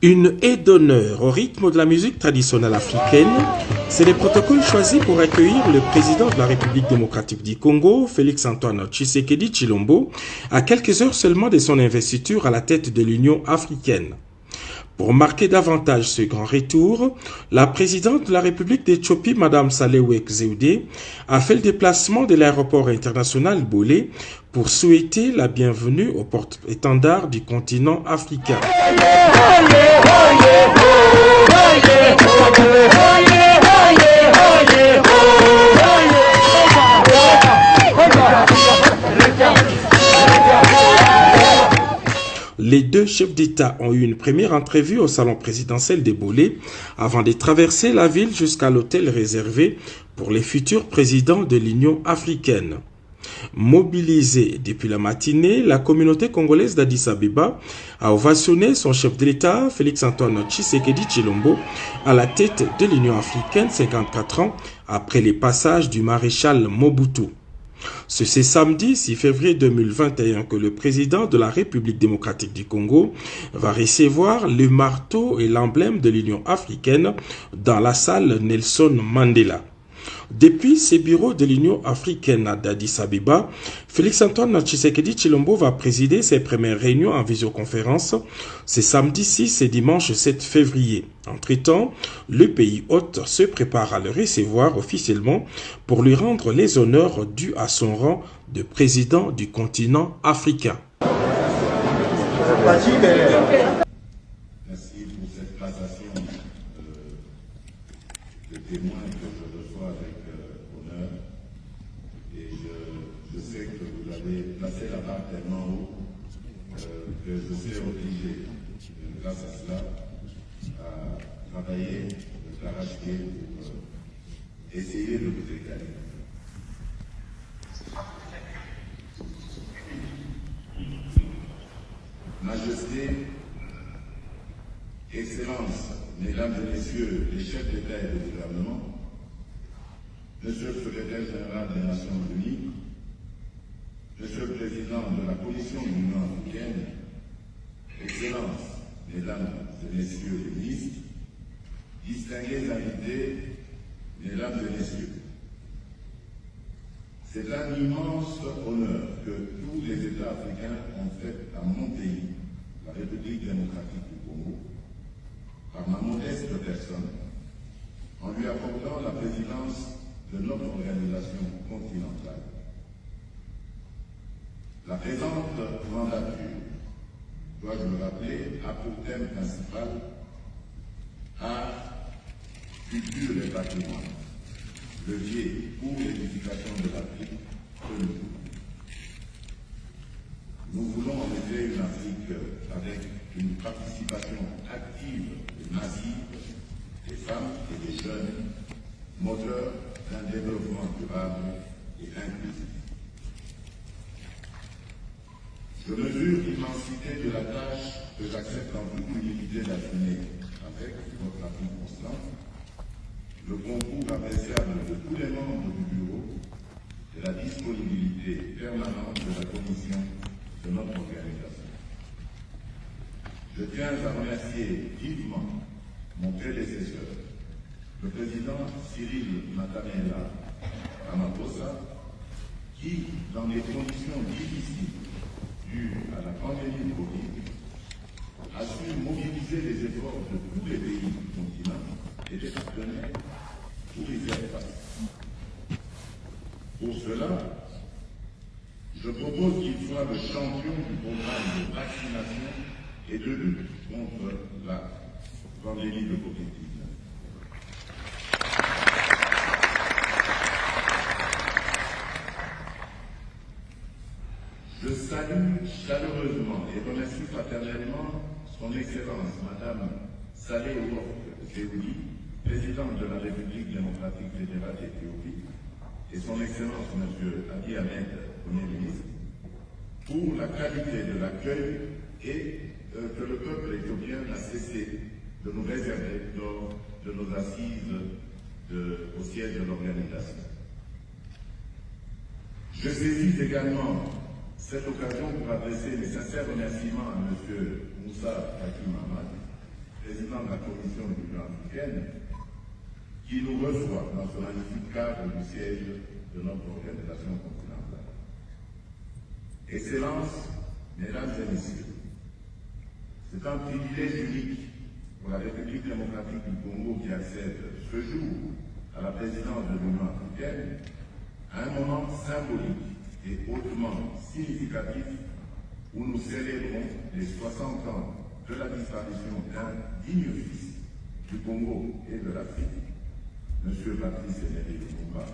Une haie d'honneur au rythme de la musique traditionnelle africaine, c'est le protocole choisi pour accueillir le président de la République démocratique du Congo, Félix-Antoine Tshisekedi Tshilombo, à quelques heures seulement de son investiture à la tête de l'Union africaine. Pour marquer davantage ce grand retour, la présidente de la République d'Éthiopie, Mme Sahle-Work Zewde, a fait le déplacement de l'aéroport international Bolé pour souhaiter la bienvenue au porte-étendard du continent africain. Les deux chefs d'État ont eu une première entrevue au salon présidentiel de Bolé avant de traverser la ville jusqu'à l'hôtel réservé pour les futurs présidents de l'Union africaine. Mobilisée depuis la matinée, la communauté congolaise d'Addis Abeba a ovationné son chef de l'État, Félix-Antoine Tshisekedi Tshilombo, à la tête de l'Union africaine 54 ans après les passages du maréchal Mobutu. C'est samedi 6 février 2021 que le président de la République démocratique du Congo va recevoir le marteau et l'emblème de l'Union africaine dans la salle Nelson Mandela. Depuis ses bureaux de l'Union africaine d'Addis Abeba, Félix-Antoine Tshisekedi Tshilombo va présider ses premières réunions en visioconférence ce samedi 6 et dimanche 7 février. Entre-temps, le pays hôte se prépare à le recevoir officiellement pour lui rendre les honneurs dus à son rang de président du continent africain. Merci pour cette passation de témoins que je reçois avec honneur. Et je sais que vous avez placé la barre tellement haut que je suis obligé, grâce à cela, à travailler de d'arrache-pied pour essayer de vous égaler. Majesté, Excellence, Mesdames et Messieurs les chefs d'État et de gouvernement, Monsieur le secrétaire général des Nations Unies, Monsieur le Président de la Commission de l'Union africaine, Excellences, Mesdames et Messieurs les ministres, distingués invités, Mesdames et Messieurs, c'est un immense honneur que tous les États africains ont fait à mon pays, la République démocratique du Congo, par ma modeste personne, en lui accordant la présidence de notre organisation continentale. La présente mandature, dois-je le rappeler, a pour thème principal art, culture et patrimoine, levier pour l'édification de l'Afrique que nous voulons. Nous voulons en effet une Afrique avec une participation active et massive des femmes et des jeunes, moteurs d'un développement durable et inclusif. Je mesure l'immensité de la tâche que j'accepte en toute humilité d'assumer avec votre appui constant, le concours appréciable de tous les membres du bureau et la disponibilité permanente de la commission de notre organisation. Je tiens à remercier vivement mon prédécesseur, le président Cyril Matamela Ramaphosa, qui, dans des conditions difficiles dues à la pandémie de Covid, a su mobiliser les efforts de tous les pays du continent et des partenaires pour y faire face. Pour cela, je propose qu'il soit le champion du programme de vaccination et de lutte contre la pandémie de Covid-19. Je salue chaleureusement et remercie fraternellement son Excellence Madame Sahle-Work Zewde, présidente de la République démocratique fédérale d'Éthiopie, et son Excellence Monsieur Abiy Ahmed, Premier ministre, pour la qualité de l'accueil et que le peuple éthiopien n'a cessé de nous réserver lors de nos assises au siège de l'organisation. Je saisis également cette occasion pour adresser mes sincères remerciements à M. Moussa Faki Mahamat, président de la Commission de l'Union africaine, qui nous reçoit dans ce magnifique cadre du siège de notre organisation continentale. Excellences, Mesdames et Messieurs, c'est un privilège unique pour la République démocratique du Congo qui accède ce jour à la présidence de l'Union africaine à un moment symbolique et hautement significatif où nous célébrons les 60 ans de la disparition d'un digne fils du Congo et de l'Afrique, M. Patrice Emery Lumumba.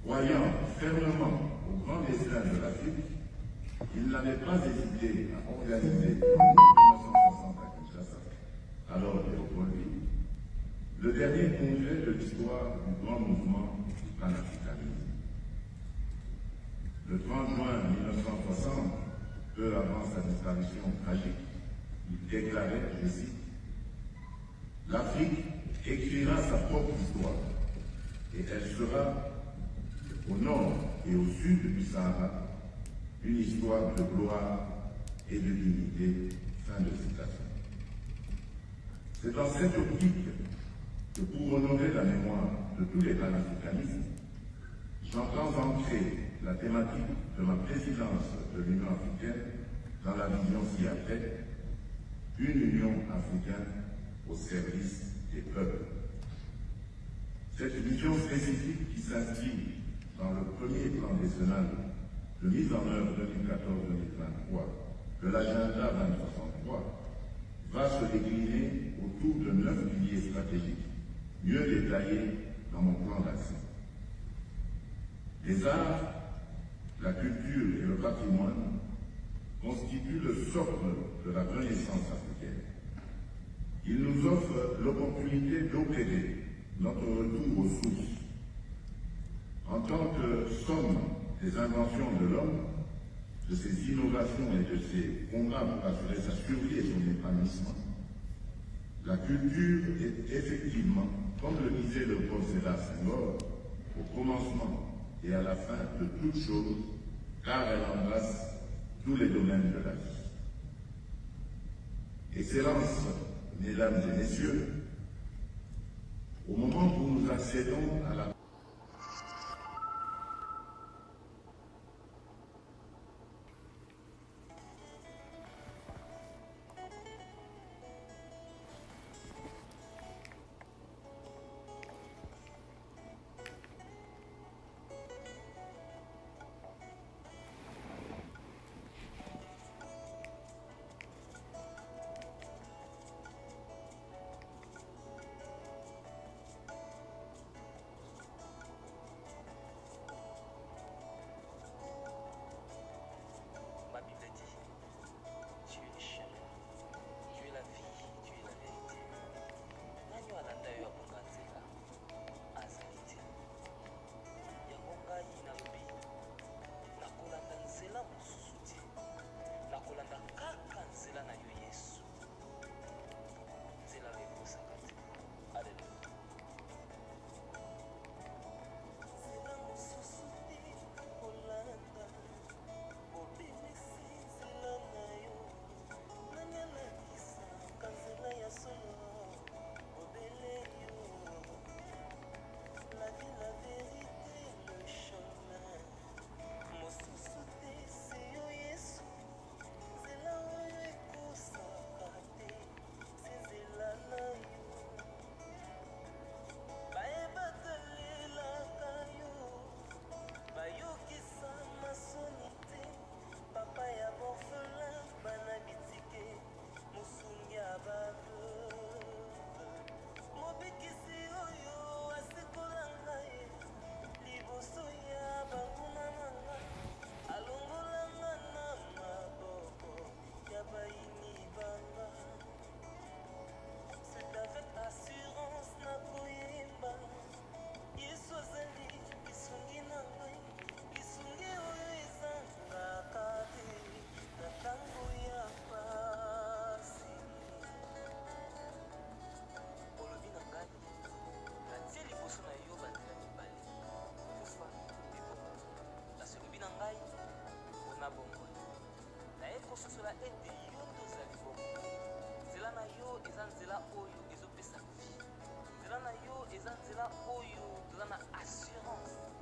Croyant fermement au grand destin de l'Afrique, il n'avait pas hésité à organiser en 1960 à Kinshasa, alors Léopoldville, le dernier congrès de l'histoire du grand mouvement panafricanisme. Le 30 juin 1960, peu avant sa disparition tragique, il déclarait, je cite, « L'Afrique écrira sa propre histoire et elle sera au nord et au sud du Sahara une histoire de gloire et de dignité. » Fin de citation. C'est dans cette optique que pour honorer la mémoire de tous les panafricanistes, j'entends ancrer la thématique de ma présidence de l'Union africaine dans la vision ci-après, une Union africaine au service des peuples. Cette vision spécifique qui s'inscrit dans le premier plan décennal de mise en œuvre 2014-2023 de l'agenda 2063 va se décliner autour de 9 piliers stratégiques, mieux détaillés dans mon plan d'action. Les arts, la culture et le patrimoine constituent le socle de la renaissance africaine. Ils nous offrent l'opportunité d'opérer notre retour aux sources. En tant que somme des inventions de l'homme, de ses innovations et de ses combats pour assurer sa survie et son épanouissement, la culture est effectivement, comme le disait le Léopold Sédar Senghor, au commencement et à la fin de toute chose, car elle embrasse tous les domaines de la vie. Excellences, Mesdames et Messieurs, au moment où nous accédons à la yo eza nzela oyo ezopesa vie. Nzela na yo eza nzela oyo toza na assurance